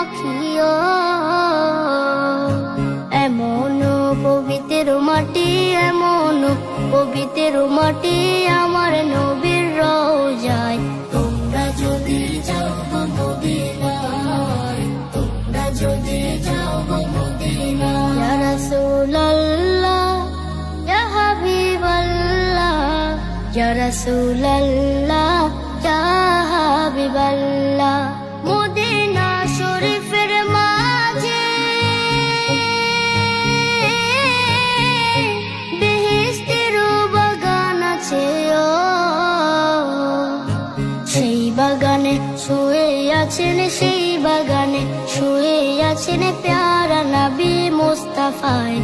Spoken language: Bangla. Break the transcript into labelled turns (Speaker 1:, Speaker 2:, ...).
Speaker 1: মাখিও। এমন পবিত্র মাটি, এমন পবিত্র মাটি আমার নবীর রওজায়। তোমরা যদি যাও গো মদিনায়, তোমরা যদি যাও গো মদিনায়। ইয়া রাসূলুল্লাহ ইয়া হাবিবাল্লাহ, ইয়া রাসূলুল্লাহ ইয়া হাবিবাল্লাহ। মদিনা শরীফের মাঝে বেহেশতের বাগান আছে, সেই বাগানে শুয়ে আছেন, সেই বাগানে শুয়ে আছেন প্যারা নবী মুস্তাফায়।